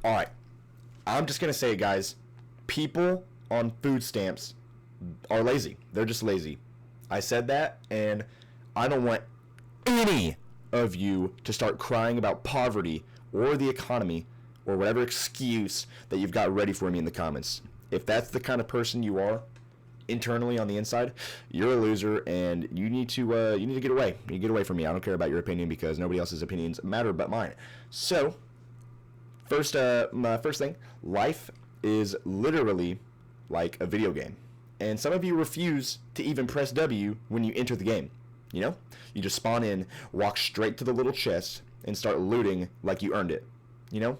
All right, I'm just gonna say it, guys. People on food stamps are lazy. They're just lazy. I said that, and I don't want any of you to start crying about poverty or the economy or whatever excuse that you've got ready for me in the comments. If that's the kind of person you are internally on the inside, you're a loser, and you need to get away. You need to get away from me. I don't care about your opinion because nobody else's opinions matter but mine. So, my first thing, life is literally like a video game. And some of you refuse to even press W when you enter the game. You know? You just spawn in, walk straight to the little chest, and start looting like you earned it. You know?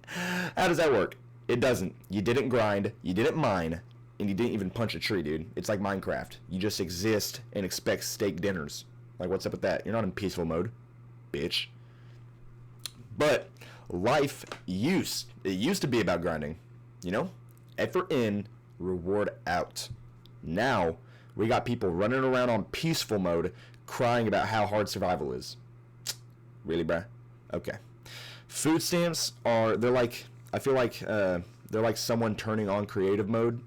How does that work? It doesn't. You didn't grind, you didn't mine, and you didn't even punch a tree, dude. It's like Minecraft. You just exist and expect steak dinners. Like, what's up with that? You're not in peaceful mode, bitch. But life used to be about grinding. You know? Effort in, reward out. Now, we got people running around on peaceful mode crying about how hard survival is. Really, bruh? Okay. Food stamps I feel like they're like someone turning on creative mode,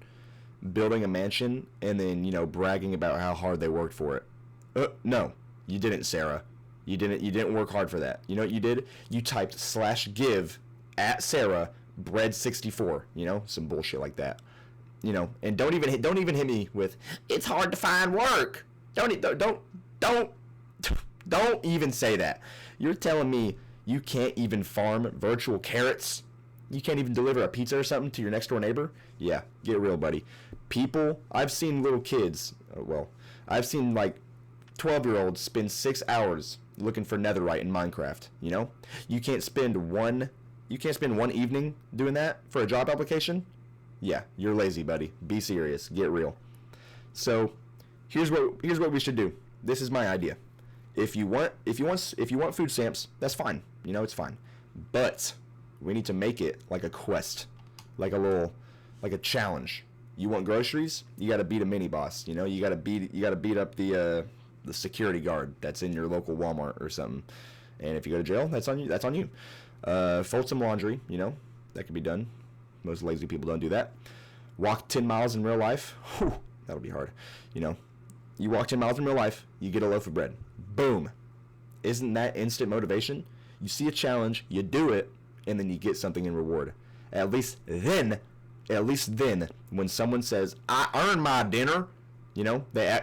building a mansion, and then, bragging about how hard they worked for it. No, you didn't, Sarah. You didn't work hard for that. You know what you did? You typed /give at Sarah bread 64, some bullshit like that. And don't even hit me with it's hard to find work. Don't even say that. You're telling me you can't even farm virtual carrots? You can't even deliver a pizza or something to your next door neighbor? Yeah, get real, buddy. I've seen little kids, I've seen like 12-year-olds spend 6 hours looking for netherite in Minecraft, You can't spend one evening doing that for a job application? Yeah, you're lazy, buddy. Be serious. Get real. So, here's what we should do. This is my idea. If you want food stamps, that's fine. It's fine. But we need to make it like a quest, like a challenge. You want groceries? You got to beat a mini boss. You got to beat up the security guard that's in your local Walmart or something. And if you go to jail, that's on you. That's on you. Fold some laundry. That could be done. Most lazy people don't do that. Walk 10 miles in real life. Whew, that'll be hard. You walk 10 miles in real life, you get a loaf of bread. Boom. Isn't that instant motivation? You see a challenge, you do it, and then you get something in reward. At least then, when someone says, I earned my dinner, they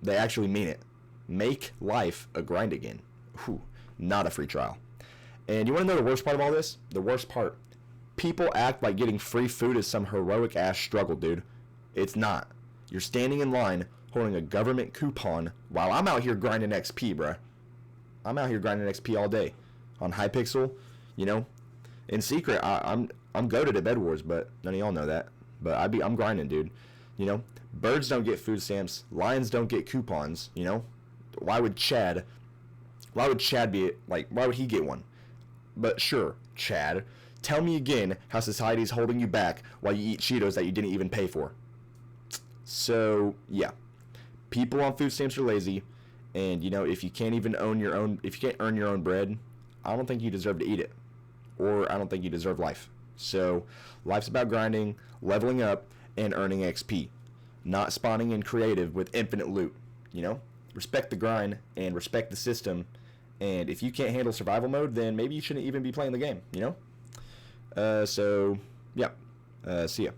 actually mean it. Make life a grind again. Whew, not a free trial. And you want to know the worst part of all this? The worst part. People act like getting free food is some heroic ass struggle, dude. It's not. You're standing in line holding a government coupon while I'm out here grinding XP, bruh. I'm out here grinding XP all day on Hypixel, In secret, I'm goated at Bed Wars, but none of y'all know that. But I'm grinding, dude. Birds don't get food stamps. Lions don't get coupons. Why would Chad be like? Why would he get one? But sure, Chad. Tell me again how society's holding you back while you eat Cheetos that you didn't even pay for. So, yeah. People on food stamps are lazy, and, if you can't earn your own bread, I don't think you deserve to eat it. Or I don't think you deserve life. So, life's about grinding, leveling up, and earning XP. Not spawning in creative with infinite loot, Respect the grind and respect the system, and if you can't handle survival mode, then maybe you shouldn't even be playing the game, So, yeah. See ya.